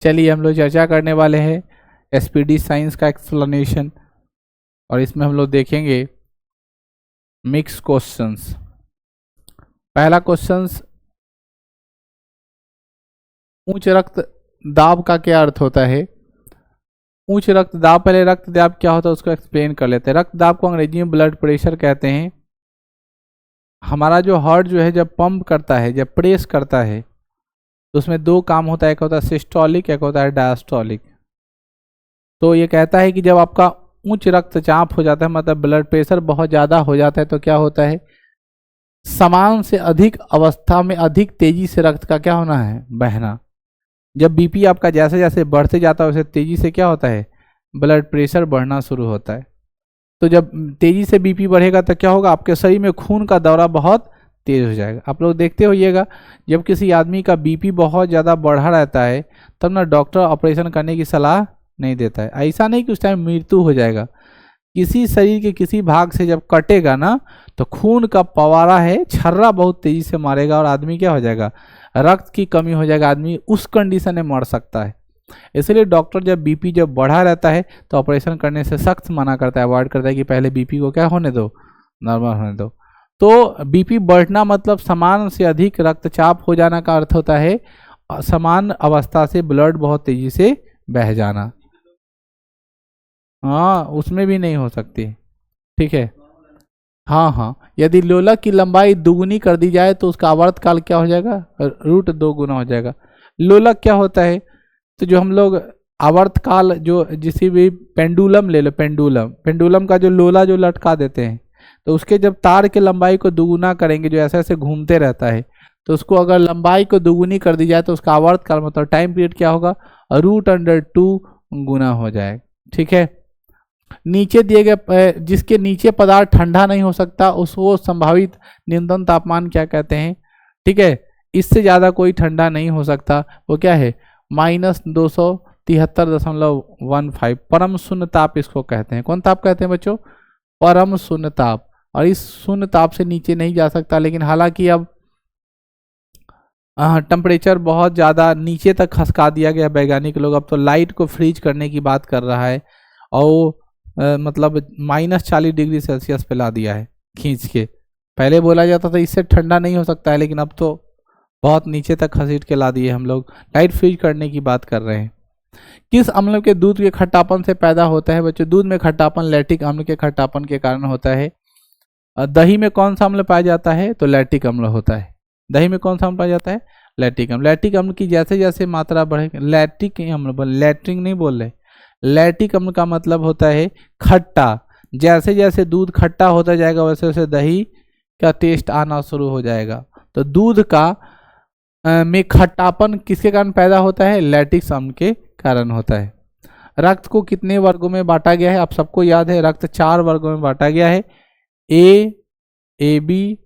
चलिए हम लोग चर्चा करने वाले हैं एसपीडी साइंस का एक्सप्लेनेशन, और इसमें हम लोग देखेंगे मिक्स क्वेश्चंस। पहला क्वेश्चंस, उच्च रक्त दाब का क्या अर्थ होता है? उच्च रक्तदाब, पहले रक्तदाब क्या होता है उसको एक्सप्लेन कर लेते हैं। रक्तदाब को अंग्रेजी में ब्लड प्रेशर कहते हैं। हमारा जो हार्ट जो है जब पंप करता है, जब प्रेस करता है, तो उसमें दो काम होता है, एक होता है सिस्टोलिक, एक होता है डायस्टोलिक। तो ये कहता है कि जब आपका उच्च रक्तचाप हो जाता है, मतलब ब्लड प्रेशर बहुत ज़्यादा हो जाता है, तो क्या होता है, समान से अधिक अवस्था में अधिक तेजी से रक्त का क्या होना है, बहना। जब बीपी आपका जैसे जैसे बढ़ते जाता है वैसे तेजी से क्या होता है, ब्लड प्रेशर बढ़ना शुरू होता है। तो जब तेजी से बीपी बढ़ेगा तो क्या होगा, आपके शरीर में खून का दौरा बहुत तेज हो जाएगा। आप लोग देखते होइएगा, जब किसी आदमी का बीपी बहुत ज़्यादा बढ़ा रहता है तब ना डॉक्टर ऑपरेशन करने की सलाह नहीं देता है। ऐसा नहीं कि उस टाइम मृत्यु हो जाएगा, किसी शरीर के किसी भाग से जब कटेगा ना तो खून का पवारा है, छर्रा बहुत तेजी से मारेगा और आदमी क्या हो जाएगा, रक्त की कमी हो जाएगा, आदमी उस कंडीशन में मर सकता है। इसलिए डॉक्टर जब बीपी जब बढ़ा रहता है तो ऑपरेशन करने से सख्त मना करता है, अवॉइड करता है कि पहले बीपी को क्या होने दो, नॉर्मल होने दो। तो बीपी बढ़ना मतलब समान से अधिक रक्तचाप हो जाना का अर्थ होता है समान अवस्था से ब्लड बहुत तेजी से बह जाना। हाँ, उसमें भी नहीं हो सकती, ठीक है। हाँ हाँ, यदि लोलक की लंबाई दुगुनी कर दी जाए तो उसका आवर्तकाल क्या हो जाएगा, √2 गुना हो जाएगा। लोलक क्या होता है, तो जो हम लोग आवर्तकाल, जो जिसी भी पेंडुलम ले लो, पेंडुलम का जो लोला जो लटका देते हैं, तो उसके जब तार के लंबाई को दुगुना करेंगे, जो ऐसे ऐसे घूमते रहता है, तो उसको अगर लंबाई को दुगुनी कर दी जाए तो उसका आवर्तकाल मतलब टाइम पीरियड क्या होगा, √2 गुना हो जाएगा, ठीक है। नीचे दिए गए जिसके नीचे पदार्थ ठंडा नहीं हो सकता उसको संभावित न्यूनतम तापमान क्या कहते हैं, ठीक है। इससे ज़्यादा कोई ठंडा नहीं हो सकता, वो क्या है, -273.15 परम शून्य ताप इसको कहते हैं। कौन ताप कहते हैं बच्चों, परम शून्य ताप। और इस शून्य ताप से नीचे नहीं जा सकता, लेकिन हालांकि अब टेम्परेचर बहुत ज़्यादा नीचे तक खसका दिया गया वैज्ञानिक लोग, अब तो लाइट को फ्रीज करने की बात कर रहा है, और मतलब -40°C पे ला दिया है खींच के। पहले बोला जाता था इससे ठंडा नहीं हो सकता है, लेकिन अब तो बहुत नीचे तक खसीट के ला दिए, हम लोग लाइट फ्रीज करने की बात कर रहे हैं। किस अम्ल के दूध के खट्टापन से पैदा होता है बच्चों? दूध में खट्टापन लैक्टिक अम्ल के खट्टापन के कारण होता है। दही में कौन सा अम्ल पाया जाता है, तो लैक्टिक अम्ल होता है। दही में कौन सा अम्ल पाया जाता है, लैक्टिक अम्ल। लैक्टिक अम्ल की जैसे जैसे मात्रा बढ़ेगी, लैक्टिक अम्ल, लैट्रिक नहीं बोल रहे, लैक्टिक अम्ल का मतलब होता है खट्टा। जैसे जैसे दूध खट्टा होता जाएगा वैसे वैसे दही का टेस्ट आना शुरू हो जाएगा। तो दूध का में खट्टापन किसके कारण पैदा होता है, लैक्टिक अम्ल के कारण होता है। रक्त को कितने वर्गों में बांटा गया है, आप सबको याद है, रक्त 4 वर्गों में बांटा गया है, ए, AB,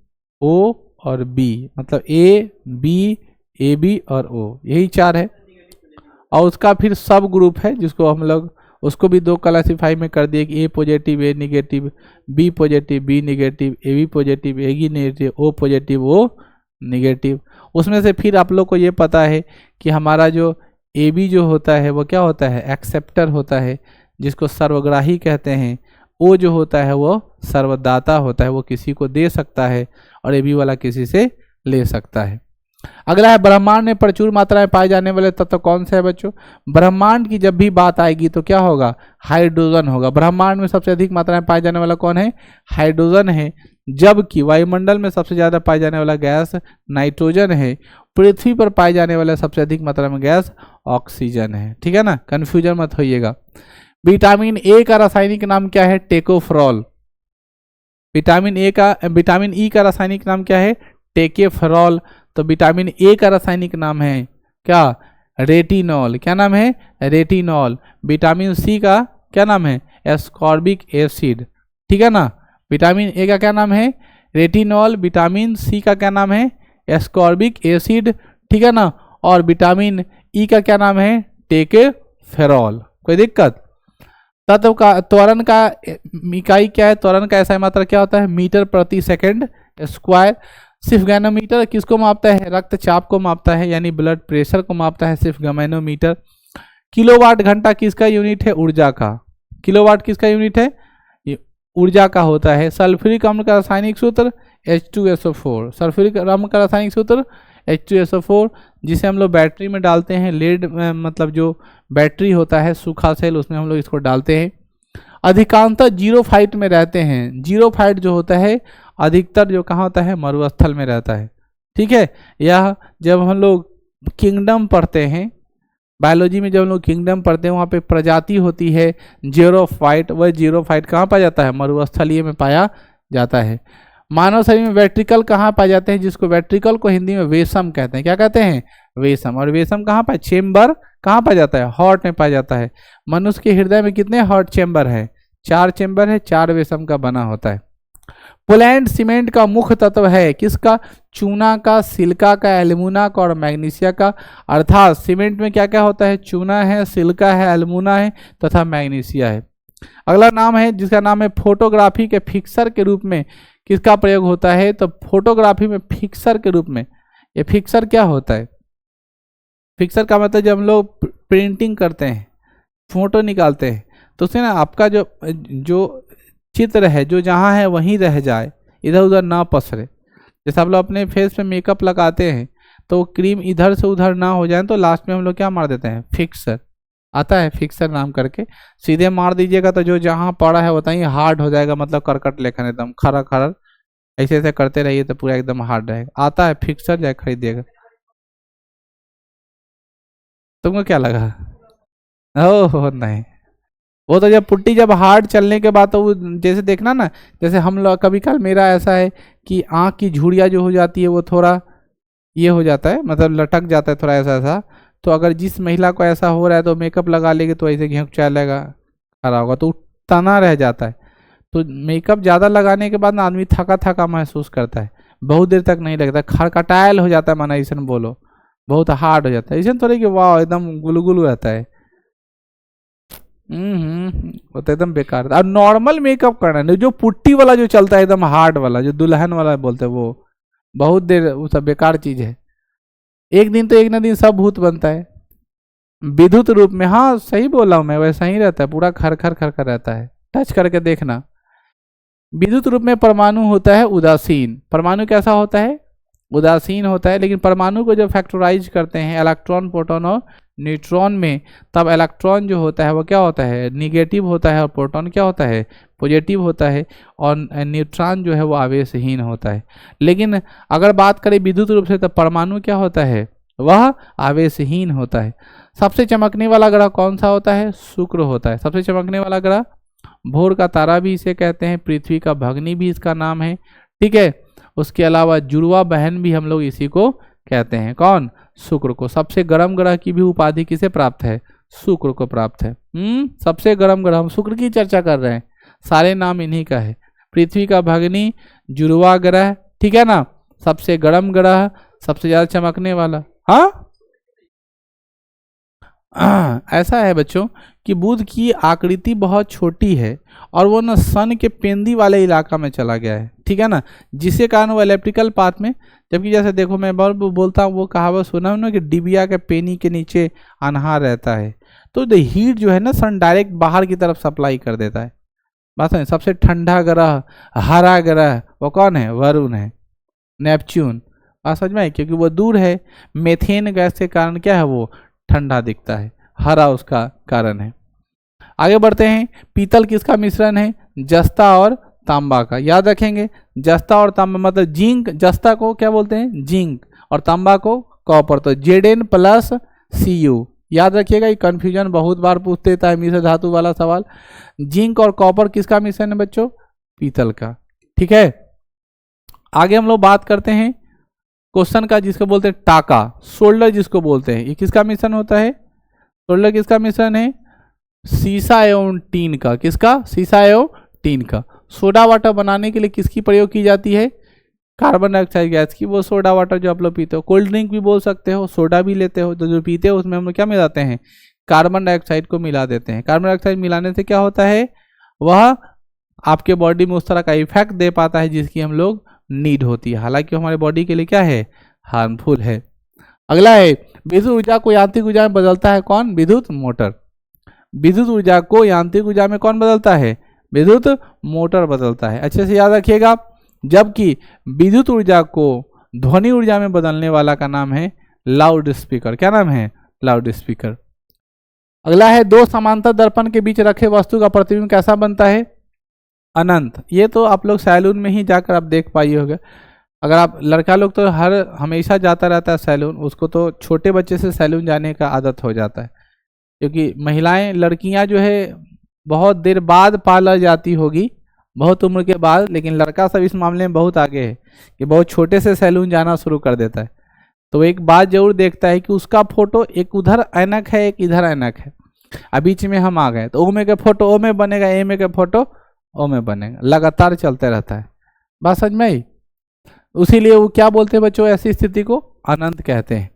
O और B, मतलब A, B, AB और O, यही 4 है। और उसका फिर सब ग्रुप है जिसको हम लोग उसको भी 2 क्लासीफाई में कर दिए कि A positive, A negative, B positive, B negative, AB positive, AB negative, O positive, O negative. उसमें से फिर आप लोग को ये पता है कि हमारा जो AB जो होता है वो क्या होता है, एक्सेप्टर होता है, जिसको सर्वग्राही कहते हैं। O जो होता है वो सर्वदाता होता है, वो किसी को दे सकता है, और AB वाला किसी से ले सकता है। अगला है, ब्रह्मांड में प्रचुर मात्रा में पाए जाने वाले तत्व कौन से है बच्चों? ब्रह्मांड की जब भी बात आएगी तो क्या होगा, हाइड्रोजन होगा। ब्रह्मांड में सबसे अधिक मात्रा में पाए जाने वाला कौन है, हाइड्रोजन है। जबकि वायुमंडल में सबसे ज्यादा पाए जाने वाला गैस नाइट्रोजन है। पृथ्वी पर पाए जाने वाला सबसे अधिक मात्रा में गैस ऑक्सीजन है, ठीक है ना, कंफ्यूजन मत होइएगा। विटामिन ए का रासायनिक नाम क्या है, टेकोफेरॉल। विटामिन ई का रासायनिक नाम क्या है, टेकोफेरॉल। तो विटामिन ए का रासायनिक नाम है क्या, रेटिनॉल। क्या नाम है, रेटिनॉल। विटामिन सी का क्या नाम है, एस्कॉर्बिक एसिड, ठीक है ना। विटामिन ए का क्या नाम है, रेटिनॉल। विटामिन सी का क्या नाम है, एस्कॉर्बिक एसिड, ठीक है ना। और विटामिन ई का क्या नाम है, टेकोफेरॉल। कोई दिक्कत? तत्व का त्वरण का इकाई क्या है, त्वरण का ऐसा मात्रा क्या होता है, मीटर प्रति सेकंड स्क्वायर। सिर्फ गैनोमीटर किसको मापता है? रक्तचाप को मापता है, यानी ब्लड प्रेशर को मापता है सिर्फ गैनोमीटर। किलोवाट घंटा किसका यूनिट है? ऊर्जा का। किलोवाट किसका यूनिट है? ऊर्जा का होता है। सल्फ्यूरिक अम्ल का रासायनिक सूत्र H2SO4। सल्फ्यूरिक अम्ल का रासायनिक सूत्र H2SO4, जिसे हम लोग बैटरी में डालते हैं। लेड मतलब जो बैटरी होता है सूखा सेल, उसमें हम लोग इसको डालते हैं। अधिकांशतः जीरो फाइट में रहते हैं। जीरो फाइट जो होता है अधिकतर जो कहाँ होता है? मरुस्थल में रहता है। ठीक है, यह जब हम लोग किंगडम पढ़ते हैं, बायोलॉजी में जब हम लोग किंगडम पढ़ते हैं, वहाँ पे प्रजाति होती है जीरोफाइट। वह जीरोफाइट कहाँ पाया जाता है? मरुस्थलीय में पाया जाता है। मानव शरीर में वेट्रिकल कहाँ पाए जाते हैं? जिसको वेट्रिकल को हिंदी में वेसम कहते हैं। क्या कहते हैं? वेसम। और वेसम कहाँ पाए? चेम्बर कहाँ पाया जाता है? हार्ट में पाया जाता है। मनुष्य के हृदय में कितने हार्ट चेम्बर है? 4 चेम्बर है, 4 वेसम का बना होता है। पोलैंड सीमेंट का मुख्य तत्व है किसका? चूना का, सिलिका का, एल्यूमिना का और मैग्नीशिया का। अर्थात सीमेंट में क्या क्या होता है? चूना है, सिलिका है, एल्यूमिना है तथा मैग्नीशिया है। अगला नाम है जिसका नाम है फोटोग्राफी के फिक्सर के रूप में किसका प्रयोग होता है? तो फोटोग्राफी में फिक्सर के रूप में, ये फिक्सर क्या होता है? फिक्सर का मतलब जब हम लोग प्रिंटिंग करते हैं, फोटो निकालते हैं, तो उससे ना आपका जो चित्र है जो जहाँ है वहीं रह जाए, इधर उधर ना पसरे। जैसे आप लोग अपने फेस पे मेकअप लगाते हैं तो क्रीम इधर से उधर ना हो जाए, तो लास्ट में हम लोग क्या मार देते हैं? फिक्सर। आता है फिक्सर नाम करके, सीधे मार दीजिएगा तो जो जहाँ पड़ा है बताइए हार्ड हो जाएगा, मतलब करकट लेखन एकदम खरा खरा ऐसे ऐसे करते रहिए तो पूरा एकदम हार्ड रहेगा। आता है फिक्सर, जाए खरीदिएगा। तुमको क्या लगा? ओह नहीं, वो तो जब पुट्टी जब हार्ड चलने के बाद तो वो जैसे देखना ना, जैसे हम लोग कभी कल मेरा ऐसा है कि आँख की झुर्रियाँ जो हो जाती है वो थोड़ा ये हो जाता है, मतलब लटक जाता है थोड़ा ऐसा ऐसा। तो अगर जिस महिला को ऐसा हो रहा है तो मेकअप लगा लेगी तो ऐसे घेंक लेगा, खरा होगा तो तना रह जाता है। तो मेकअप ज़्यादा लगाने के बाद ना आदमी थका थका महसूस करता है, बहुत देर तक नहीं लगता, खड़खटायल हो जाता है, माना ऐसा बोलो, बहुत हार्ड हो जाता है। ऐसा थोड़ी कि वाह एकदम गुलगुल रहता है। वो तो एकदम बेकार था। और नॉर्मल मेकअप करना नहीं, जो पुट्टी वाला जो चलता है एकदम हार्ड वाला, जो दुल्हन वाला बोलते हैं, वो बहुत देर, वो सब बेकार चीज है। एक दिन तो एक ना दिन सब भूत बनता है विद्युत रूप में। हाँ सही बोला हूं मैं, वैसा ही रहता है, पूरा खर खर खर खर रहता है, टच करके देखना। विद्युत रूप में परमाणु होता है उदासीन। परमाणु कैसा होता है? उदासीन होता है। लेकिन परमाणु को जब फैक्टराइज करते हैं इलेक्ट्रॉन, प्रोटॉन और न्यूट्रॉन में, तब इलेक्ट्रॉन जो होता है वो क्या होता है? निगेटिव होता है, और प्रोटॉन क्या होता है? पॉजिटिव होता है, और न्यूट्रॉन जो है वो आवेशहीन होता है। लेकिन अगर बात करें विद्युत रूप से, तो परमाणु क्या होता है? वह आवेशहीन होता है। सबसे चमकने वाला ग्रह कौन सा होता है? शुक्र होता है सबसे चमकने वाला ग्रह। भोर का तारा भी इसे कहते हैं, पृथ्वी का भगनी भी इसका नाम है। ठीक है, उसके अलावा जुड़वा बहन भी हम लोग इसी को कहते हैं। कौन? शुक्र को। सबसे गर्म ग्रह की भी उपाधि किसे प्राप्त है? शुक्र को प्राप्त है। सबसे गर्म ग्रह, हम शुक्र की चर्चा कर रहे हैं, सारे नाम इन्हीं का है। पृथ्वी का भगनी, जुड़वा ग्रह, ठीक है ना, सबसे गर्म ग्रह, सबसे ज्यादा चमकने वाला। हाँ ऐसा है बच्चों कि बुध की आकृति बहुत छोटी है और वो ना सन के पेंदी वाले इलाका में चला गया है, ठीक है ना, जिसके कारण वो इलेक्ट्रिकल पाथ में, जबकि जैसे देखो मैं बहुत बोलता हूँ, वो कहावत सुना हूँ ना कि डिबिया के पेनी के नीचे अनहार रहता है। तो द हीट जो है ना सन डायरेक्ट बाहर की तरफ सप्लाई कर देता है। बात है, सबसे ठंडा ग्रह, हरा ग्रह वो कौन है? वरुण है, नेपच्यून। बात समझ में, क्योंकि वो दूर है, मेथेन गैस के कारण क्या है वो ठंडा दिखता है, हरा उसका कारण है। आगे बढ़ते हैं। पीतल किसका मिश्रण है? जस्ता और तांबा का। याद रखेंगे, जस्ता और तांबा मतलब जिंक, जस्ता को क्या बोलते हैं? जिंक, और तांबा को कॉपर। तो Zn प्लस Cu। याद रखिएगा, ये कंफ्यूजन बहुत बार पूछते था मिश्र धातु वाला सवाल। जिंक और कॉपर किसका मिश्रण है बच्चों? पीतल का। ठीक है, आगे हम लोग बात करते हैं क्वेश्चन का, जिसको बोलते हैं टाका, सोल्डर जिसको बोलते हैं, ये किसका मिश्रण होता है? सोल्डर किसका मिश्रण है? सीसा एवं टीन का। किसका? सीसा एवं टीन का। सोडा वाटर बनाने के लिए किसकी प्रयोग की जाती है? कार्बन डाइऑक्साइड गैस की। वो सोडा वाटर जो आप लोग पीते हो, कोल्ड ड्रिंक भी बोल सकते हो, सोडा भी लेते हो, तो जो पीते हो उसमें हम लोग क्या मिलाते हैं? कार्बन डाइऑक्साइड को मिला देते हैं। कार्बन डाइऑक्साइड मिलाने से क्या होता है? वह आपके बॉडी में उस तरह का इफेक्ट दे पाता है जिसकी हम लोग नीड होती है, हालांकि हमारे बॉडी के लिए क्या है, हार्मफुल है। अगला है विद्युत ऊर्जा को यांत्रिक ऊर्जा में बदलता है कौन, विद्युत मोटर। विद्युत ऊर्जा को यांत्रिक ऊर्जा में कौन बदलता है, विद्युत मोटर बदलता है। अच्छे से याद रखिएगा। जबकि विद्युत ऊर्जा को ध्वनि ऊर्जा में बदलने वाला का नाम है लाउड स्पीकर। क्या नाम है, लाउड स्पीकर। अगला है दो समांतर दर्पण के बीच रखे वस्तु का प्रतिबिंब कैसा बनता है, अनंत। ये तो आप लोग सैलून में ही जाकर आप देख पाइए होगा। अगर आप लड़का लोग तो हमेशा जाता रहता है सैलून, उसको तो छोटे बच्चे से सैलून जाने का आदत हो जाता है, क्योंकि महिलाएं लड़कियां जो है बहुत देर बाद पार्लर जाती होगी, बहुत उम्र के बाद, लेकिन लड़का सब इस मामले में बहुत आगे है कि बहुत छोटे से सैलून जाना शुरू कर देता है। तो एक बात जरूर देखता है कि उसका फोटो एक उधर ऐनक है, एक इधर ऐनक है, अब बीच में हम आ गए तो ओ में का फोटो ओ में बनेगा, ए में का फोटो ओ में बनेगा, लगातार चलते रहता है। बात समझ में आई। उसीलिए वो क्या बोलते हैं बच्चों, ऐसी स्थिति को अनंत कहते हैं।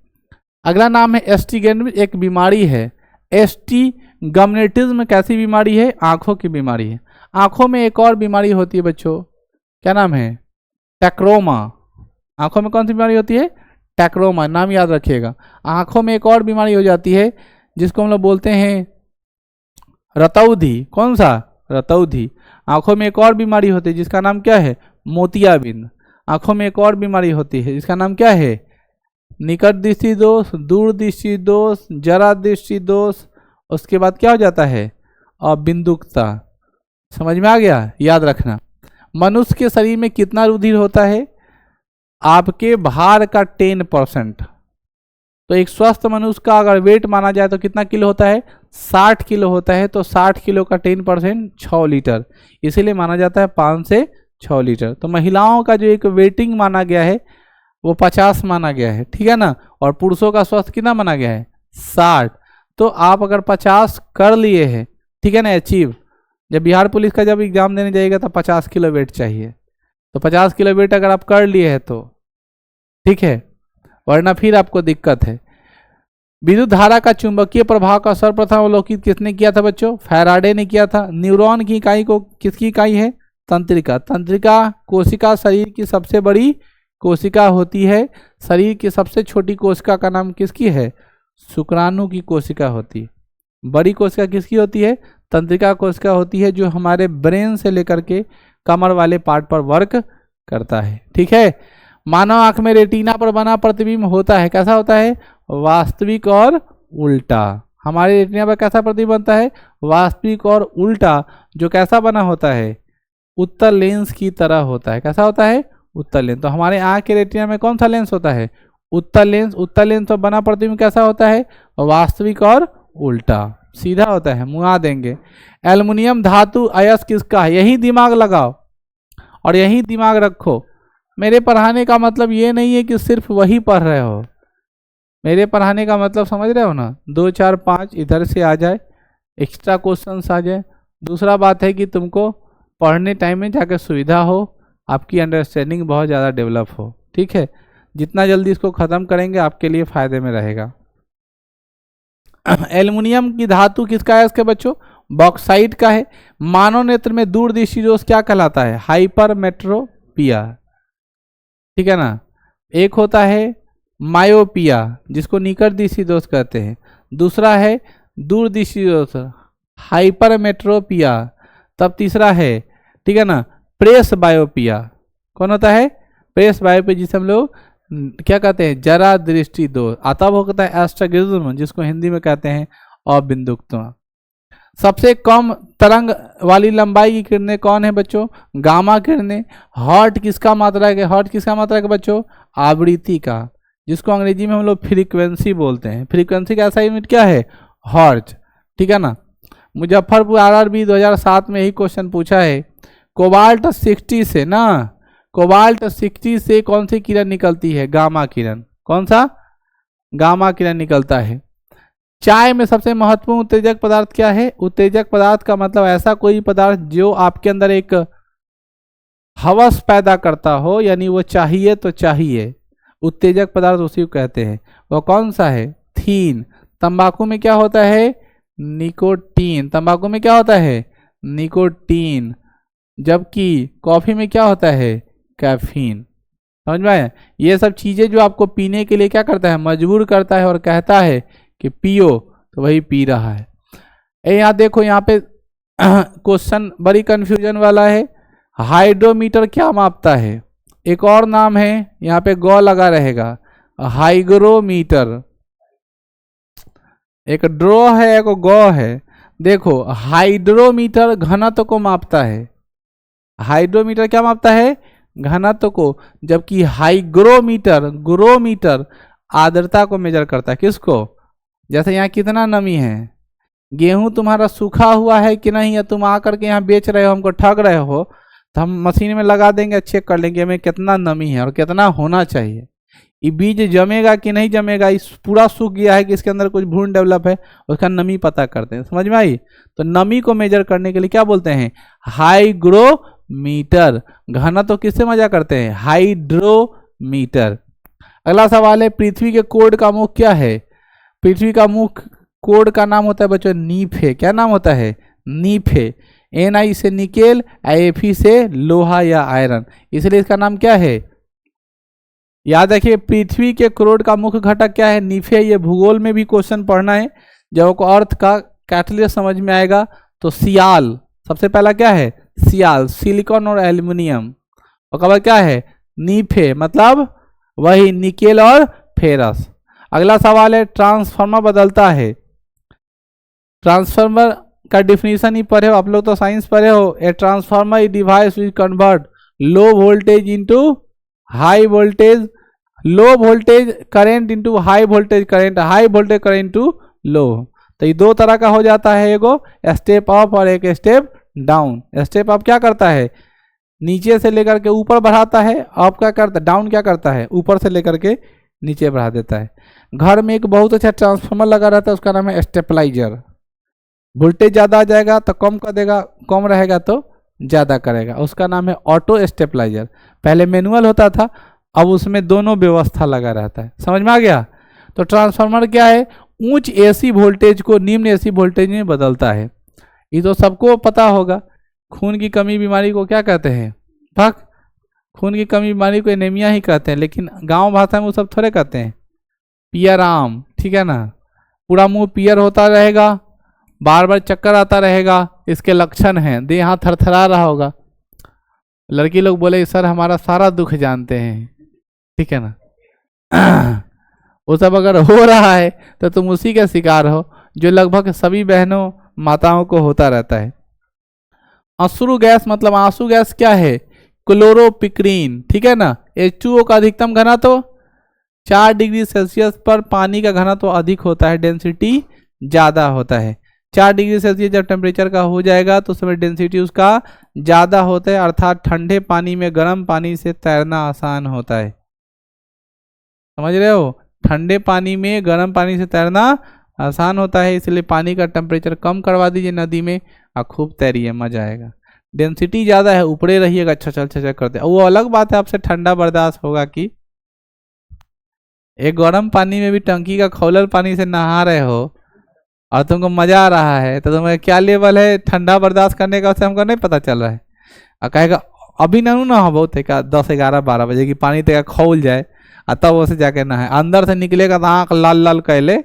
अगला नाम है एस्टिग्मेटिज्म, एक बीमारी है। एस्टिग्मेटिज्म कैसी बीमारी है, आंखों की बीमारी है। आंखों में एक और बीमारी होती है बच्चों, क्या नाम है, टैक्रोमा। आंखों में कौन सी बीमारी होती है, टैक्रोमा, नाम याद रखिएगा। आंखों में एक और बीमारी हो जाती है जिसको हम लोग बोलते हैं रतौंधी। कौन सा, रतौंधी। आंखों में एक और बीमारी होती है जिसका नाम क्या है, मोतियाबिंद। आंखों में एक और बीमारी होती है जिसका नाम क्या है, निकट दृष्टि दोष, दूर दृष्टि दोष, जरा दृष्टि दोष। उसके बाद क्या हो जाता है, अबिंदुकता। समझ में आ गया, याद रखना। मनुष्य के शरीर में कितना रुधिर होता है, आपके भार का 10%। तो एक स्वस्थ मनुष्य का अगर वेट माना जाए तो कितना किलो होता है, 60 किलो होता है। तो 60 किलो का 10% 6 लीटर, इसीलिए माना जाता है 5 से 6 लीटर। तो महिलाओं का जो एक वेटिंग माना गया है वो 50 माना गया है, ठीक है ना। और पुरुषों का स्वास्थ्य कितना माना गया है, 60। तो आप अगर 50 कर लिए हैं, ठीक है ना, अचीव, जब बिहार पुलिस का जब एग्जाम देने जाइएगा तो 50 किलो वेट चाहिए। तो 50 किलो वेट अगर आप कर लिए हैं तो ठीक है, वरना फिर आपको दिक्कत है। विद्युत धारा का चुंबकीय प्रभाव का सर्वप्रथम अवलोकित किसने किया था बच्चों, फैराडे ने किया था। न्यूरॉन की इकाई को किसकी इकाई है, तंत्रिका। तंत्रिका कोशिका शरीर की सबसे बड़ी कोशिका होती है। शरीर की सबसे छोटी कोशिका का नाम किसकी है, शुक्राणु की कोशिका होती है। बड़ी कोशिका किसकी होती है, तंत्रिका कोशिका होती है, जो हमारे ब्रेन से लेकर के कमर वाले पार्ट पर वर्क करता है, ठीक है। मानव आंख में रेटिना पर बना प्रतिबिंब होता है, कैसा होता है, वास्तविक और उल्टा। हमारे रेटिना पर कैसा प्रतिबिंब बनता है, वास्तविक और उल्टा, जो कैसा बना होता है, उत्तल लेंस की तरह होता है। कैसा होता है, उत्तल लेंस। तो हमारे आंख के रेटिना में कौन सा लेंस होता है, उत्तल लेंस। उत्तल लेंस पर बना प्रतिबिंब कैसा होता है, वास्तविक और उल्टा, सीधा होता है, मुआ देंगे। एल्युमिनियम धातु अयस्क किसका है, यही दिमाग लगाओ और यही दिमाग रखो। मेरे पढ़ाने का मतलब ये नहीं है कि सिर्फ वही पढ़ रहे हो, मेरे पढ़ाने का मतलब समझ रहे हो ना, 2 4 5 इधर से आ जाए, एक्स्ट्रा क्वेश्चंस आ जाए। दूसरा बात है कि तुमको पढ़ने टाइम में जाकर सुविधा हो, आपकी अंडरस्टैंडिंग बहुत ज़्यादा डेवलप हो, ठीक है। जितना जल्दी इसको ख़त्म करेंगे आपके लिए फ़ायदे में रहेगा। एल्युमिनियम की धातु किसका है इसके बच्चों, बॉक्साइट का है। मानव नेत्र में दूरदृष्टि दोष क्या कहलाता है, हाइपरमेट्रोपिया, ठीक है ना। एक होता है मायोपिया जिसको निकट दृष्टि दोष कहते हैं, दूसरा है दूरदृष्टि दोष हाइपरमेट्रोपिया, तब तीसरा है, ठीक है ना, प्रेस बायोपिया। कौन होता है, प्रेस बायोपिया, जिसे हम लोग क्या कहते हैं, जरा दृष्टि दोष। तब होता है एस्ट्रैगिज्म, जिसको हिंदी में कहते हैं अबिंदुकता। सबसे कम तरंग वाली लंबाई की किरणें कौन है बच्चों, गामा किरणें। हर्ट किसका मात्रक है, हर्ट किसका मात्रक है बच्चों, आवृत्ति का, जिसको अंग्रेजी में हम लोग फ्रीक्वेंसी बोलते हैं। फ्रीक्वेंसी का ऐसा यूनिट क्या है, हर्ट्ज, ठीक है ना। मुजफ्फरपुर RRB 2007 में ही क्वेश्चन पूछा है, कोबाल्ट 60 से ना, कोबाल्ट 60 से कौन सी किरण निकलती है, गामा किरण। कौन सा, गामा किरण निकलता है। चाय में सबसे महत्वपूर्ण उत्तेजक पदार्थ क्या है, उत्तेजक पदार्थ का मतलब ऐसा कोई पदार्थ जो आपके अंदर एक हवस पैदा करता हो, यानी वो चाहिए तो चाहिए, उत्तेजक पदार्थ उसी को कहते हैं। वो कौन सा है, थीन। तंबाकू में क्या होता है, निकोटीन। तंबाकू में क्या होता है, निकोटीन। जबकि कॉफी में क्या होता है, कैफीन। समझ में आया? ये सब चीजें जो आपको पीने के लिए क्या करता है, मजबूर करता है और कहता है कि पियो, तो वही पी रहा है। यहाँ देखो, यहाँ पे क्वेश्चन बड़ी कंफ्यूजन वाला है। हाइड्रोमीटर क्या मापता है? एक और नाम है, यहाँ पे गौ लगा रहेगा, हाइग्रोमीटर। एक ड्रो है, एक गौ है। देखो, हाइड्रोमीटर घनत्व को मापता है। हाइड्रोमीटर क्या मापता है? घनत्व को। जबकि हाइग्रोमीटर, ग्रोमीटर आर्द्रता को मेजर करता है। किसको? जैसे यहाँ कितना नमी है, गेहूं तुम्हारा सूखा हुआ है कि नहीं, या तुम आकर के यहाँ बेच रहे हो, हमको ठग रहे हो, तो हम मशीन में लगा देंगे, चेक कर लेंगे हमें कितना नमी है और कितना होना चाहिए। ये बीज जमेगा कि नहीं जमेगा, इस पूरा सूख गया है कि इसके अंदर कुछ भ्रूण डेवलप है, उसका नमी पता करते हैं। समझ में आई? तो नमी को मेजर करने के लिए क्या बोलते हैं? हाइग्रोमीटर। घनत्व तो किससे मजा करते हैं? हाइड्रोमीटर। अगला सवाल है, पृथ्वी के कोड का मुख क्या है? पृथ्वी का मुख कोड का नाम होता है बच्चों नीफे। क्या नाम होता है? नीफे। Ni से निकेल, Fe से लोहा या आयरन, इसलिए इसका नाम क्या है? याद रखिए, पृथ्वी के क्रोड का मुख्य घटक क्या है? नीफे। ये भूगोल में भी क्वेश्चन पढ़ना है, जब आपको अर्थ का कैटलिस्ट समझ में आएगा तो सियाल सबसे पहला क्या है? सियाल, सिलिकॉन और एल्युमिनियम। और कब क्या है? नीफे, मतलब वही निकेल और फेरस। अगला सवाल है, ट्रांसफार्मर बदलता है। ट्रांसफार्मर का डिफिनीशन ही पढ़े हो आप लोग, तो साइंस पढ़े हो। A transformer is device which convert low voltage into high voltage, low voltage current into high voltage current, high voltage current to low. तो ये दो तरह का हो जाता है, एगो स्टेप अप और एक स्टेप डाउन। स्टेप अप क्या करता है? नीचे से लेकर के ऊपर बढ़ाता है। अप क्या करता है? डाउन क्या करता है? ऊपर से लेकर के नीचे बढ़ा देता है। घर में एक बहुत अच्छा ट्रांसफार्मर लगा रहता है, उसका नाम है स्टेपलाइजर। वोल्टेज ज़्यादा आ जाएगा तो कम कर देगा, कम रहेगा तो ज़्यादा करेगा, उसका नाम है ऑटो स्टेपलाइजर। पहले मैनुअल होता था, अब उसमें दोनों व्यवस्था लगा रहता है। समझ में आ गया? तो ट्रांसफार्मर क्या है? उच्च एसी वोल्टेज को निम्न एसी वोल्टेज में बदलता है। ये तो सबको पता होगा। खून की कमी बीमारी को क्या कहते हैं? भक। खून की कमी बीमारी को एनीमिया ही कहते हैं, लेकिन गांव भाषा में वो सब थोड़े कहते हैं। पियर आम, ठीक है ना? पूरा मुंह पियर होता रहेगा, बार बार चक्कर आता रहेगा, इसके लक्षण हैं। देह हाथ थरथरा रहा होगा। लड़की लोग बोले सर हमारा सारा दुख जानते हैं, ठीक है ना? वो सब अगर हो रहा है तो तुम उसी का शिकार हो, जो लगभग सभी बहनों माताओं को होता रहता है। अश्रु गैस मतलब आंसू गैस क्या है? क्लोरोपिक्रीन, ठीक है ना? H2O का अधिकतम घनत्व 4 डिग्री सेल्सियस पर पानी का घनत्व अधिक होता है, डेंसिटी ज़्यादा होता है। 4 डिग्री सेल्सियस जब टेम्परेचर का हो जाएगा तो उस समय डेंसिटी उसका ज़्यादा होता है, अर्थात ठंडे पानी में गर्म पानी से तैरना आसान होता है। समझ रहे हो? ठंडे पानी में गर्म पानी से तैरना आसान होता है, इसलिए पानी का टेम्परेचर कम करवा दीजिए नदी में और खूब तैरिए, मजा आएगा। डेंसिटी ज़्यादा है, ऊपरे रहिएगा, छचल छचल करते। वो अलग बात है आपसे ठंडा बर्दाश्त होगा कि एक गर्म पानी में भी टंकी का खौलल पानी से नहा रहे हो और तुमको मजा आ रहा है, तो तुम्हें क्या लेवल है ठंडा बर्दाश्त करने का, उससे हमको नहीं पता चल रहा है। और कहेगा अभी ना हो बहुत है 10, 11, 12 बजे की पानी तक खौल जाए और तब उसे जाके नहाए। अंदर से निकलेगा तो आँख लाल लाल कहले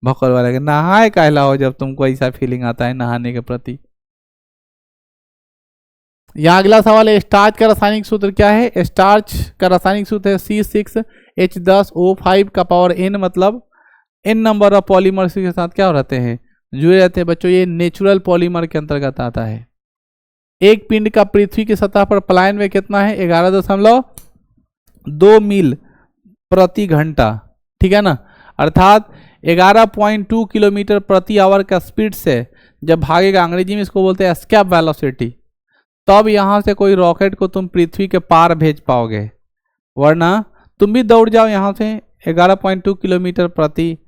भक्कर वाले के नहाए कहला हो, जब तुमको ऐसा फीलिंग आता है नहाने के प्रति। यहाँ अगला सवाल है, स्टार्च का रासायनिक सूत्र क्या है? स्टार्च का रासायनिक सूत्र है C6H10O5 का पावर n, मतलब n नंबर ऑफ पॉलीमर्स के साथ क्या रहते हैं? जुड़े रहते हैं बच्चों। ये नेचुरल पॉलीमर के अंतर्गत आता है। एक पिंड का पृथ्वी की सतह पर पलायन में कितना है? 11.2 मील प्रति घंटा, ठीक है ना? अर्थात 11.2 किलोमीटर प्रति आवर का स्पीड से जब भागेगा, अंग्रेजी में इसको बोलते हैं एस्केप वेलोसिटी, तब यहाँ से कोई रॉकेट को तुम पृथ्वी के पार भेज पाओगे। वरना तुम भी दौड़ जाओ यहाँ से 11.2 किलोमीटर प्रति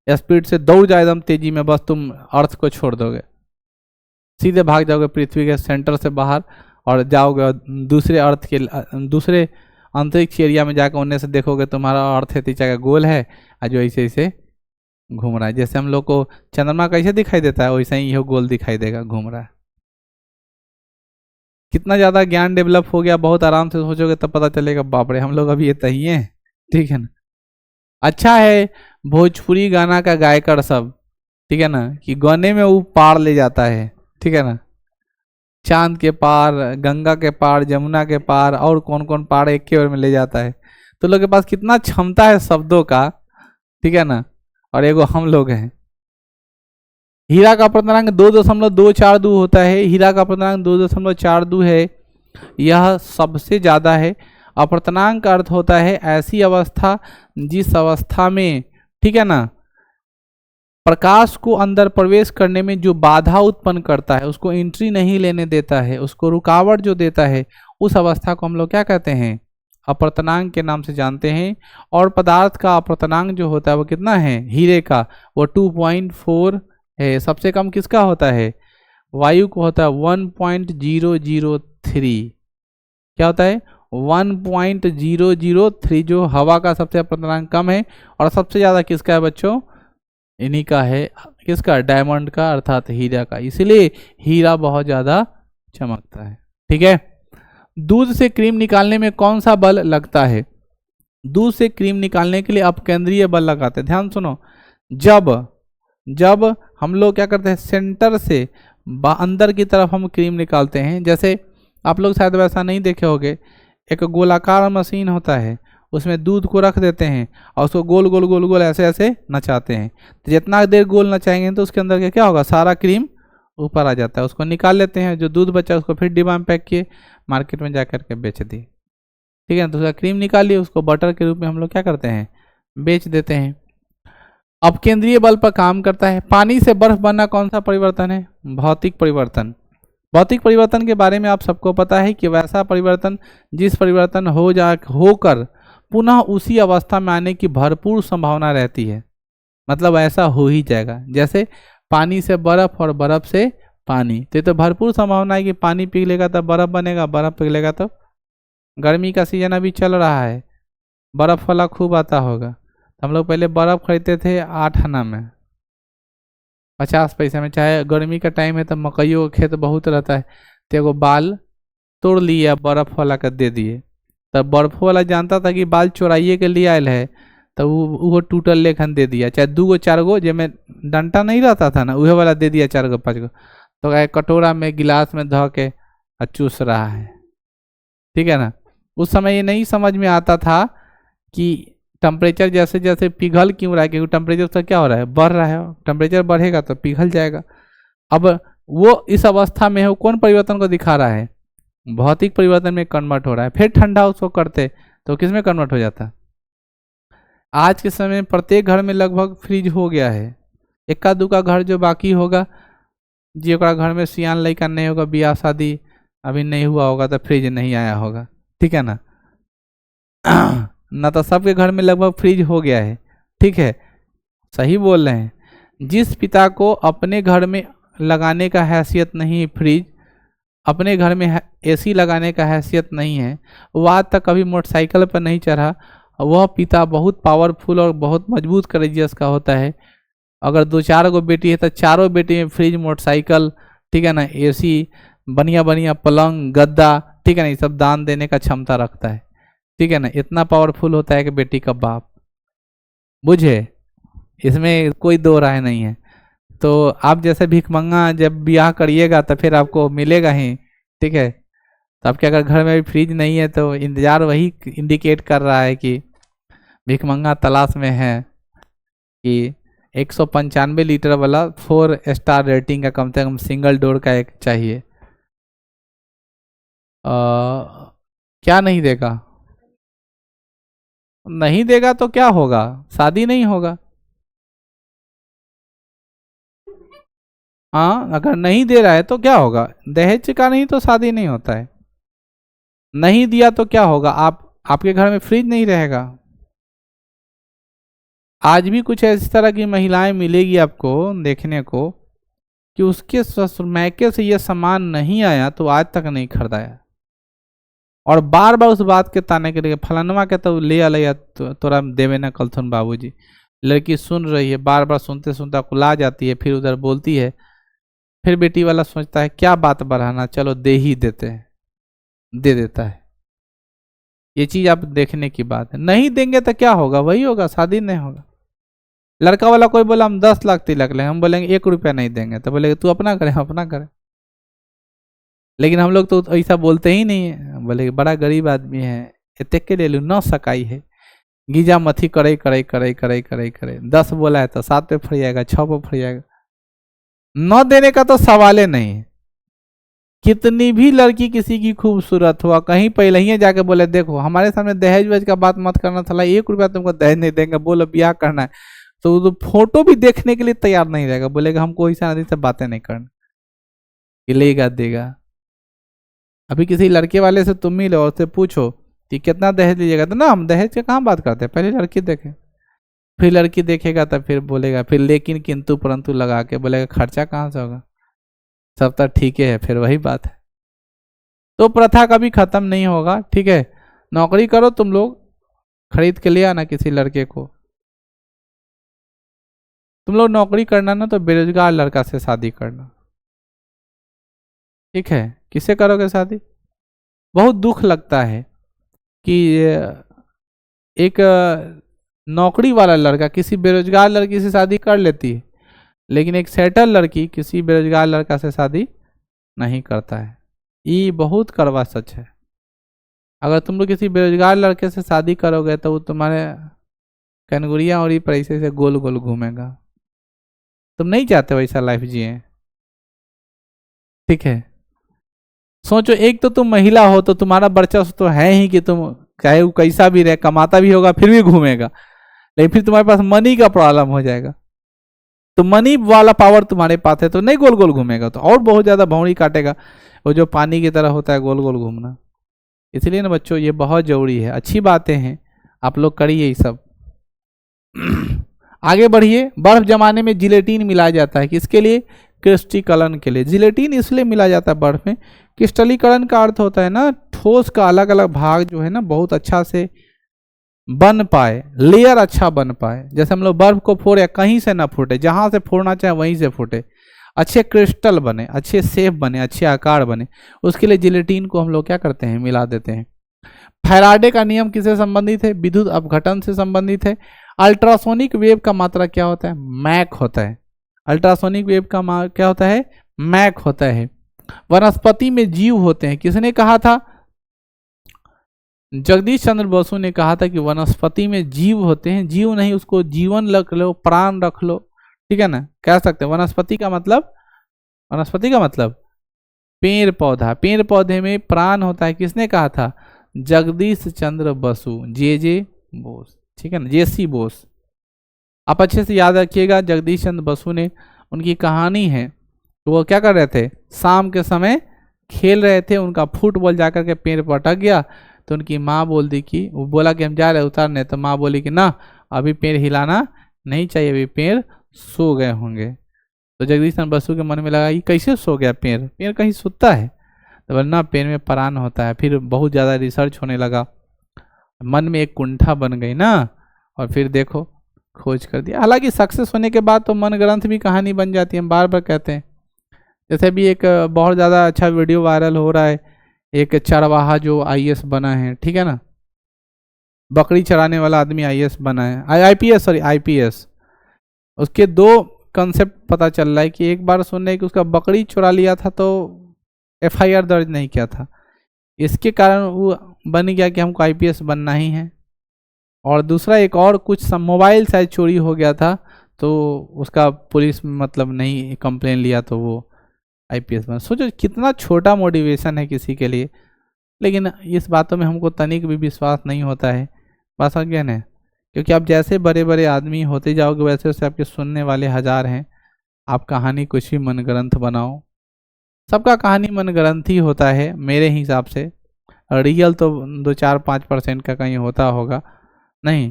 स्पीड से दौड़ जाओ एकदम तेजी में, बस तुम अर्थ को छोड़ दोगे, सीधे भाग जाओगे पृथ्वी के सेंटर से बाहर और जाओगे दूसरे अर्थ के, दूसरे अंतरिक्ष एरिया में जाकर उन्हें से देखोगे तुम्हारा अर्थ है तीचा का गोल है और जो ऐसे ऐसे घूम रहा है। जैसे हम लोग को चंद्रमा कैसे दिखाई देता है, वैसे ही यह गोल दिखाई देगा, घूम रहा है। कितना ज़्यादा ज्ञान डेवलप हो गया, बहुत आराम से सोचोगे तब पता चलेगा बाप रे हम लोग अभी ये तही हैं। ठीक है ना। अच्छा है भोजपुरी गाना का गायकर सब, ठीक है ना, कि गाने में वो पार ले जाता है, ठीक है ना, चांद के पार, गंगा के पार, जमुना के पार, और कौन कौन पार एक के बार में ले जाता है। तो लोग के पास कितना क्षमता है शब्दों का, ठीक है ना। और एगो हम लोग हैं। हीरा का अपर्तनांक 2.242 होता है, हीरा का अपर्तनांक 2.42 है, यह सबसे ज्यादा है। अपर्तनांक का अर्थ होता है ऐसी अवस्था जिस अवस्था में, ठीक है ना, प्रकाश को अंदर प्रवेश करने में जो बाधा उत्पन्न करता है, उसको एंट्री नहीं लेने देता है, उसको रुकावट जो देता है, उस अवस्था को हम लोग क्या कहते हैं, अपर्तनांक के नाम से जानते हैं। और पदार्थ का अपर्तनांक जो होता है वो कितना है, हीरे का वो 2.4 है। सबसे कम किसका होता है, वायु को होता है 1.003। क्या होता है 1.003, जो हवा का सबसे अपर्तनांक कम है। और सबसे ज्यादा किसका है बच्चों, इन्हीं का है, किसका, डायमंड का अर्थात हीरा का, इसलिए हीरा बहुत ज्यादा चमकता है। ठीक है। दूध से क्रीम निकालने में कौन सा बल लगता है, दूध से क्रीम निकालने के लिए अपकेंद्रीय बल लगाते हैं। ध्यान सुनो, जब हम लोग क्या करते हैं, सेंटर से अंदर की तरफ हम क्रीम निकालते हैं, जैसे आप लोग शायद वैसा नहीं देखे होंगे, एक गोलाकार मशीन होता है, उसमें दूध को रख देते हैं और उसको गोल गोल गोल गोल ऐसे ऐसे नचाते हैं। तो जितना देर गोल नचाएंगे तो उसके अंदर क्या होगा, सारा क्रीम ऊपर आ जाता है। उसको निकाल लेते हैं, जो दूध बचा उसको फिर डिब्बा में पैक किए, मार्केट में जा करके बेच दिए। ठीक है ना। तो उसका क्रीम निकालिए, उसको बटर के रूप में हम लोग क्या करते हैं, बेच देते हैं। अब केंद्रीय बल पर काम करता है। पानी से बर्फ बनना कौन सा परिवर्तन है, भौतिक परिवर्तन। भौतिक परिवर्तन के बारे में आप सबको पता है कि वैसा परिवर्तन जिस परिवर्तन होकर पुनः उसी अवस्था में आने की भरपूर संभावना रहती है, मतलब ऐसा हो ही जाएगा। जैसे पानी से बर्फ और बर्फ से पानी, तो भरपूर संभावना है कि पानी पिघलेगा तब बर्फ बनेगा, बर्फ पिघलेगा तो, गर्मी का सीजन अभी चल रहा है, बर्फ वाला खूब आता होगा। हम लोग पहले बर्फ खरीदते थे 8 आना में, 50 पैसे में। चाहे गर्मी का टाइम है तो मकइयों का खेत बहुत रहता है, तो एगो बाल तोड़ लिया बर्फ वाला का दे दिए, तब बर्फ वाला जानता था कि बाल चोराइए के लिए आयल है, तो वो टूटल लेखन दे दिया। चाहे 2 गो 4 गो, जिसमें डंटा नहीं रहता था ना, वह वाला दे दिया 4 गो 5 गो, तो कटोरा में गिलास में धो के चूस रहा है। ठीक है ना। उस समय ये नहीं समझ में आता था कि टेम्परेचर जैसे जैसे पिघल क्यों रहा है, क्योंकि टेम्परेचर उसका क्या हो रहा है, बढ़ रहा है, टेम्परेचर बढ़ेगा तो पिघल जाएगा। अब वो इस अवस्था में है, कौन परिवर्तन को दिखा रहा है, भौतिक परिवर्तन में कन्वर्ट हो रहा है। फिर ठंडा उसको करते तो किस में कन्वर्ट हो जाता। आज के समय में प्रत्येक घर में लगभग फ्रिज हो गया है। इक्का दुक्का घर जो बाकी होगा, जी घर में सियान लड़का नहीं होगा, ब्याह शादी अभी नहीं हुआ होगा, तो फ्रिज नहीं आया होगा। ठीक है ना। ना तो सबके घर में लगभग फ्रिज हो गया है। ठीक है, सही बोल रहे हैं। जिस पिता को अपने घर में लगाने का हैसियत नहीं, फ्रिज अपने घर में एसी लगाने का हैसियत नहीं है, वो आज तक कभी मोटरसाइकिल पर नहीं चढ़ा, वह पिता बहुत पावरफुल और बहुत मजबूत करेजियस का होता है। अगर 2-4 गो बेटी है तो चारों बेटी में फ्रिज, मोटरसाइकिल, ठीक है ना, एसी, बढ़िया बढ़िया पलंग, गद्दा, ठीक है ना, ये सब दान देने का क्षमता रखता है। ठीक है ना। इतना पावरफुल होता है कि बेटी का बाप, बुझे, इसमें कोई दो राय नहीं है। तो आप जैसे भिखमंगा जब ब्याह करिएगा तो फिर आपको मिलेगा ही। ठीक है। तो आपके अगर घर में भी फ्रिज नहीं है तो इंतजार वही इंडिकेट कर रहा है कि भिखमंगा तलाश में है, कि 195 लीटर वाला 4 स्टार रेटिंग का कम से कम सिंगल डोर का एक चाहिए। क्या नहीं देगा, नहीं देगा तो क्या होगा, शादी नहीं होगा। हाँ, अगर नहीं दे रहा है तो क्या होगा, दहेज का नहीं तो शादी नहीं होता है। नहीं दिया तो क्या होगा, आपके घर में फ्रिज नहीं रहेगा। आज भी कुछ इस तरह की महिलाएं मिलेगी आपको देखने को कि उसके ससुर मैके से यह सामान नहीं आया तो आज तक नहीं खरीदाया, और बार बार उस बात के ताने के लिए फलानवा के तो ले आया तोरा देवे ना कलथुन बाबूजी। लड़की सुन रही है, बार बार सुनते सुनते कुला जाती है, फिर उधर बोलती है, फिर बेटी वाला सोचता है क्या बात बढ़ाना, चलो दे ही देते हैं। दे देता है। ये चीज आप देखने की बात है। नहीं देंगे तो क्या होगा, वही होगा, शादी नहीं होगा। लड़का वाला कोई बोला हम 10 लाख तिलक ले, हम बोलेंगे 1 रुपया नहीं देंगे, तो बोलेंगे तू अपना करे, हम अपना करें। लेकिन हम लोग तो ऐसा बोलते ही नहीं है, बोले बड़ा गरीब आदमी है, इतने के ले लू, 9 सकाई है, गीजा मथी करे करे करे करे करे करे, 10 बोला है तो 7 पे फट जाएगा, 6 पे फट जाएगा। 9 देने का तो सवाल ही नहीं है। कितनी भी लड़की किसी की खूबसूरत हुआ, कहीं पहले ही जाके बोले देखो हमारे सामने दहेज वहेज का बात मत करना, साला 1 रुपया तुमको दहेज नहीं देंगे, बोलो ब्याह करना है, तो फोटो भी देखने के लिए तैयार नहीं रहेगा, बोलेगा हमको ऐसा आदमी से बातें नहीं करना, लेगा देगा। अभी किसी लड़के वाले से तुम मिलो और उससे पूछो कि कितना दहेज लीजिएगा, तो ना हम दहेज की कहाँ बात करते हैं, पहले लड़की देखे, फिर लड़की देखेगा तो फिर बोलेगा, फिर लेकिन किंतु परंतु लगा के बोलेगा खर्चा कहाँ से होगा, सब तो ठीक है, फिर वही बात है। तो प्रथा कभी खत्म नहीं होगा, ठीक है। नौकरी करो तुम लोग, खरीद के ले आना किसी लड़के को। तुम लोग नौकरी करना ना तो बेरोजगार लड़का से शादी करना, ठीक है। किससे करोगे शादी? बहुत दुख लगता है कि एक नौकरी वाला लड़का किसी बेरोजगार लड़की से शादी कर लेती है, लेकिन एक सेटल लड़की किसी बेरोजगार लड़का से शादी नहीं करता है। ये बहुत कड़वा सच है। अगर तुम लोग किसी बेरोजगार लड़के से शादी करोगे तो वो तुम्हारे कनगुरिया और ये पैसे से गोल गोल घूमेगा। तुम नहीं चाहते वैसा लाइफ जिए, ठीक है। सोचो, एक तो तुम महिला हो तो तुम्हारा वर्चस्व तो है ही कि तुम चाहे वो कैसा भी रहे, कमाता भी होगा फिर भी घूमेगा, लेकिन फिर तुम्हारे पास मनी का प्रॉब्लम हो जाएगा, तो मनी वाला पावर तुम्हारे पास है तो नहीं गोल गोल घूमेगा, तो और बहुत ज्यादा भौंरी काटेगा, वो जो पानी की तरह होता है गोल गोल घूमना। इसलिए ना बच्चों, ये बहुत जरूरी है। अच्छी बातें हैं, आप लोग करिए ये सब। आगे बढ़िए। बर्फ जमाने में जिलेटिन मिलाया जाता है, किसके लिए? क्रिस्टलीकरण के लिए। जिलेटिन इसलिए मिलाया जाता है बर्फ में, क्रिस्टलीकरण का अर्थ होता है ना ठोस का अलग अलग भाग जो है ना बहुत अच्छा से बन पाए, लेयर अच्छा बन पाए। जैसे हम लोग बर्फ को फोड़े, कहीं से ना फूटे, जहां से फोड़ना चाहे वहीं से फूटे, अच्छे क्रिस्टल बने, अच्छे शेप बने, अच्छे आकार बने, उसके लिए जिलेटिन को हम लोग क्या करते हैं, मिला देते हैं। फैराडे का नियम किससे संबंधित है? विद्युत अपघटन से संबंधित है। अल्ट्रासोनिक वेव का मात्रा क्या होता है? मैक होता है। अल्ट्रासोनिक वेव का क्या होता है? मैक होता है। वनस्पति में जीव होते हैं, किसने कहा था? जगदीश चंद्र बसु ने कहा था कि वनस्पति में जीव होते हैं। जीव नहीं, उसको जीवन रख लो, प्राण रख लो, ठीक है ना, कह सकते हैं। वनस्पति का मतलब पेड़ पौधा, पेड़ पौधे में प्राण होता है, किसने कहा था? जगदीश चंद्र बसु, जे बोस, ठीक है ना, जेसी बोस। आप अच्छे से याद रखिएगा, जगदीश चंद्र बसु ने, उनकी कहानी है, तो वो क्या कर रहे थे, शाम के समय खेल रहे थे, उनका फुटबॉल जाकर के पेड़ पर अटक गया, तो उनकी माँ बोल दी कि, वो बोला कि हम जा रहे उतारने, तो माँ बोली कि ना अभी पेड़ हिलाना नहीं चाहिए, अभी पेड़ सो गए होंगे। तो जगदीश चंद्र बसु के मन में लगा, ये कैसे सो गया पेड़, पेड़ कहीं सोता है? तो वरना पेड़ में प्राण होता है। फिर बहुत ज़्यादा रिसर्च होने लगा, मन में एक कुंठा बन गई ना, और फिर देखो खोज कर दिया। हालांकि सक्सेस होने के बाद तो मन ग्रंथ भी कहानी बन जाती है, हम बार बार कहते हैं। जैसे भी एक बहुत ज़्यादा अच्छा वीडियो वायरल हो रहा है, एक चरवाहा जो आईएएस बना है, ठीक है ना, बकरी चराने वाला आदमी आईएएस बना है, आईपीएस। उसके 2 कंसेप्ट पता चल रहा है कि एक बार सुन रहे कि उसका बकरी चुरा लिया था तो एफआईआर दर्ज नहीं किया था, इसके कारण वो बन गया कि हमको आईपीएस बनना ही है। और दूसरा एक और कुछ मोबाइल शायद चोरी हो गया था, तो उसका पुलिस मतलब नहीं कंप्लेन लिया, तो वो आईपीएस बना। सोचो कितना छोटा मोटिवेशन है किसी के लिए, लेकिन इस बातों में हमको तनिक भी विश्वास नहीं होता है। बात समझ गए ना? क्योंकि आप जैसे बड़े बड़े आदमी होते जाओगे वैसे वैसे आपके सुनने वाले हजार हैं। आप कहानी कुछ भी मन ग्रंथ बनाओ, सबका कहानी मन ग्रंथ ही होता है मेरे हिसाब से। रियल तो 2-4-5% का कहीं होता होगा नहीं।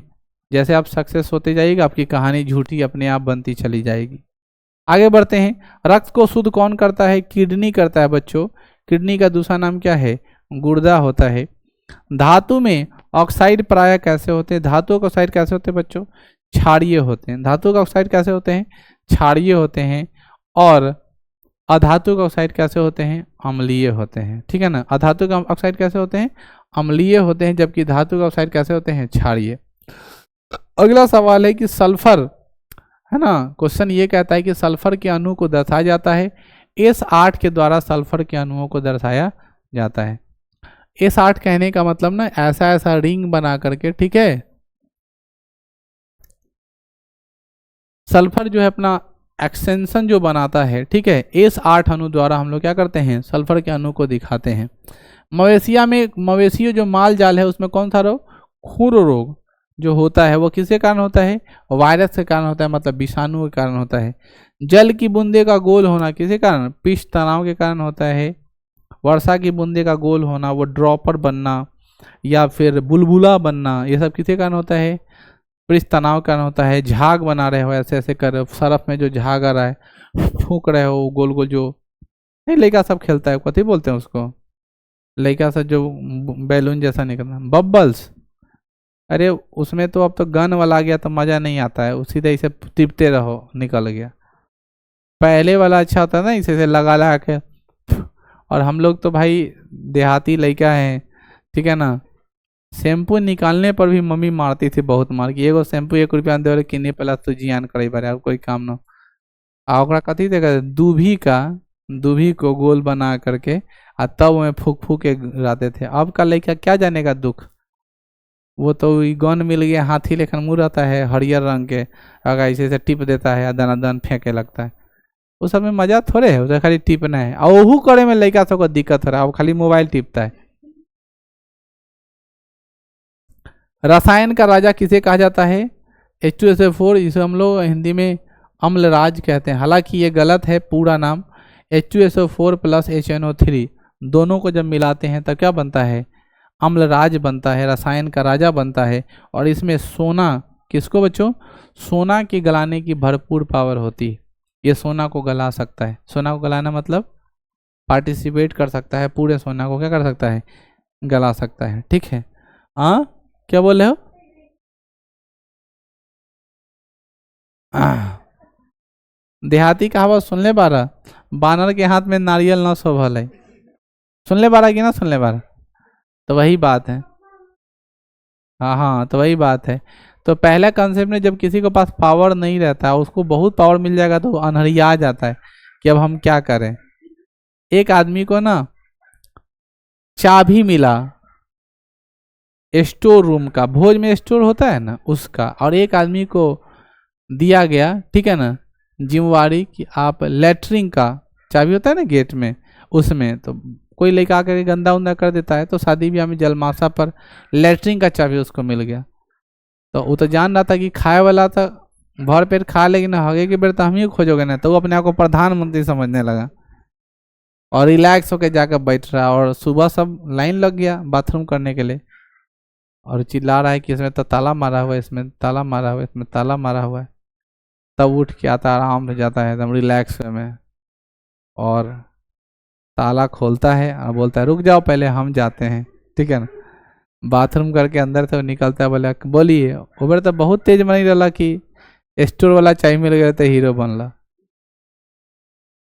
जैसे आप सक्सेस होते जाइएगा आपकी कहानी झूठी अपने आप बनती चली जाएगी। आगे बढ़ते हैं। रक्त को शुद्ध कौन करता है? किडनी करता है बच्चों। किडनी का दूसरा नाम क्या है? गुर्दा होता है। धातु में ऑक्साइड प्राय कैसे होते हैं? धातु के ऑक्साइड कैसे होते हैं बच्चों? क्षारीय होते हैं। धातु का ऑक्साइड कैसे होते हैं? क्षारीय होते हैं। और अधातु का ऑक्साइड कैसे होते हैं? अम्लीय होते हैं, ठीक है ना। अधातुक ऑक्साइड कैसे होते हैं? अम्लीय होते हैं, जबकि धातुक ऑक्साइड कैसे होते हैं? क्षारीय। अगला सवाल है कि सल्फर, है ना, क्वेश्चन ये कहता है कि सल्फर के अणु को दर्शाया जाता है S8 के द्वारा सल्फर के अणुओं को दर्शाया जाता है। S8 कहने का मतलब ना ऐसा ऐसा रिंग बना करके, ठीक है। सल्फर जो है अपना एक्सटेंशन जो बनाता है, ठीक है, S8 अणु द्वारा हम लोग क्या करते हैं? सल्फर के अणु को दिखाते हैं। मवेशियों जो माल जाल है उसमें कौन सा रोग? खुर रोग जो होता है वो किसके कारण होता है? वायरस के कारण होता है, मतलब विषाणु के कारण होता है। जल की बूंदे का गोल होना किसके कारण? पृष्ठ तनाव के कारण होता है। वर्षा की बूंदे का गोल होना, वो ड्रॉपर बनना या फिर बुलबुला बनना, ये सब किसके कारण होता है? पृष्ठ तनाव के कारण होता है। झाग बना रहे हो ऐसे ऐसे कर, सरफ में जो झाग आ रहा है, फूंक रहे हो गोल गोल, जो नहीं लड़का सब खेलता है, कथी बोलते हैं उसको? लड़का सब जो बैलून जैसा निकलना, बबल्स। अरे उसमें तो अब तो गन वाला आ गया तो मज़ा नहीं आता है, उसी तरह से टिपते रहो, निकल गया। पहले वाला अच्छा होता है ना, इसे लगा लगा के। और हम लोग तो भाई देहाती लड़का हैं, ठीक है ना, शैम्पू निकालने पर भी मम्मी मारती थी बहुत मार की। एगो शैम्पू 1 रुपया दे रहे किन्ने पहला तो जियान करे बारे, और कोई काम ना। आ ओकरा कथी देगा? दूभी को गोल बना करके आ तब में फूक फूक के गिराते थे। अब का लड़का क्या जानेगा दुख? वो तो गन मिल गया, हाथी लेखन मुँह रहता है हरियर रंग के, अगर ऐसे ऐसे टिप देता है, दन फेंके लगता है। उस सब में मजा थोड़े है, उसे खाली टिपना है। और वहू करे में लड़का सबको दिक्कत हो रहा है, अब खाली मोबाइल टिपता है। रसायन का राजा किसे कहा जाता है? H2SO4, इसे हम लोग हिंदी में अम्लराज कहते हैं। हालांकि ये गलत है, पूरा नाम H2SO4 + HNO3 दोनों को जब मिलाते हैं तब क्या बनता है? अम्लराज बनता है, रसायन का राजा बनता है। और इसमें सोना, किसको बच्चों? सोना की गलाने की भरपूर पावर होती है। ये सोना को गला सकता है। सोना को गलाना मतलब पार्टिसिपेट कर सकता है, पूरे सोना को क्या कर सकता है? गला सकता है, ठीक है। हाँ क्या बोल रहे हो? देहाती कहावत सुन ले बारा, बानर के हाथ में नारियल न शोभल है। सुन ले बारा कि ना सुन ले बारा? तो वही बात है। हाँ हाँ, तो वही बात है। तो पहला कंसेप्ट में जब किसी के पास पावर नहीं रहता है, उसको बहुत पावर मिल जाएगा तो अनहरिया आ जाता है कि अब हम क्या करें। एक आदमी को ना चाबी मिला स्टोर रूम का, भोज में स्टोर होता है ना उसका, और एक आदमी को दिया गया, ठीक है ना, जिम्मेवारी कि आप लेटरिन का चाबी होता है ना गेट में, उसमें तो कोई लेकर आकर गंदा उंदा कर देता है, तो शादी ब्याह में जलमाशा पर लेटरिन का चाबी उसको मिल गया। तो वो तो जान रहा था कि खाए वाला था, भर पेट खा, लेकिन हगे के बेर तो हम ही खोजोगे ना, तो वो अपने आप को प्रधानमंत्री समझने लगा और रिलैक्स होकर जाकर बैठ रहा। और सुबह सब लाइन लग गया बाथरूम करने के लिए, और चिल्ला रहा है कि इसमें तो ताला मारा हुआ है, इसमें ताला मारा हुआ है, इसमें ताला मारा हुआ है। तब उठ के आता, आराम से जाता है एकदम रिलैक्स में, और ताला खोलता है और बोलता है रुक जाओ पहले हम जाते हैं, ठीक है ना। बाथरूम करके अंदर से निकलता है, बोला बोलिए उबर तो बहुत तेज बनी रहा कि स्टोर वाला चाय मिल गया तो हीरो बनला।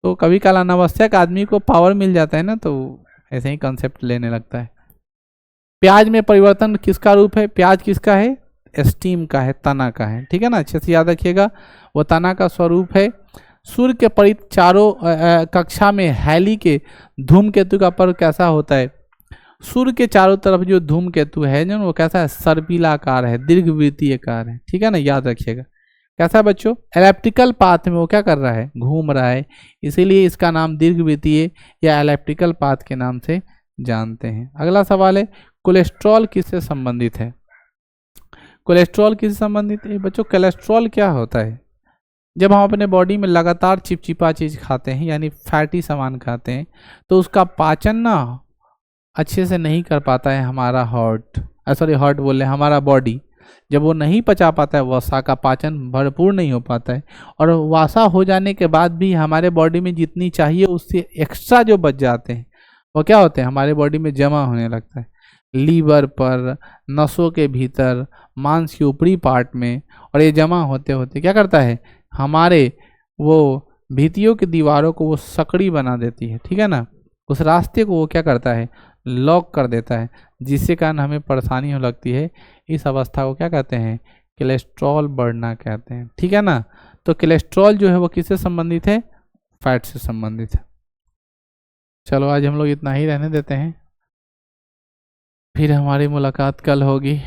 तो कभी कल अनावश्यक आदमी को पावर मिल जाता है ना, तो ऐसे ही कंसेप्ट लेने लगता है। प्याज में परिवर्तन किसका रूप है? प्याज किसका है? स्टीम का है, तना का है, ठीक है ना, अच्छे से याद रखिएगा। वो तना का स्वरूप है। सूर्य के परित चारों कक्षा में हैली के धूमकेतु का पर्व कैसा होता है? सूर्य के चारों तरफ जो धूमकेतु है जो वो कैसा है? सर्पिला आकार है, दीर्घवृत्तीय आकार है, ठीक है ना, याद रखिएगा। कैसा बच्चों? एलिप्टिकल पाथ में वो क्या कर रहा है? घूम रहा है, इसीलिए इसका नाम दीर्घवृत्तीय या एलिप्टिकल पाथ के नाम से जानते हैं। अगला सवाल है, कोलेस्ट्रॉल किससे संबंधित है? कोलेस्ट्रॉल किससे संबंधित है बच्चों? कोलेस्ट्रॉल क्या होता है? जब हम अपने बॉडी में लगातार चिपचिपा चीज खाते हैं, यानी फैटी सामान खाते हैं, तो उसका पाचन ना अच्छे से नहीं कर पाता है हमारा हार्ट बोले हमारा बॉडी। जब वो नहीं पचा पाता है, वसा का पाचन भरपूर नहीं हो पाता है, और वसा हो जाने के बाद भी हमारे बॉडी में जितनी चाहिए उससे एक्स्ट्रा जो बच जाते हैं वो क्या होते हैं? हमारे बॉडी में जमा होने लगता है, लीवर पर, नसों के भीतर, मांस के ऊपरी पार्ट में। और ये जमा होते होते क्या करता है? हमारे वो भित्तियों की दीवारों को वो सकड़ी बना देती है, ठीक है ना, उस रास्ते को वो क्या करता है, लॉक कर देता है, जिससे कारण हमें परेशानी हो लगती है। इस अवस्था को क्या कहते हैं, कोलेस्ट्रॉल बढ़ना कहते हैं। ठीक है ना। तो कोलेस्ट्रॉल जो है वो किससे संबंधित है, फैट से संबंधित है। चलो आज हम लोग इतना ही रहने देते हैं, फिर हमारी मुलाकात कल होगी।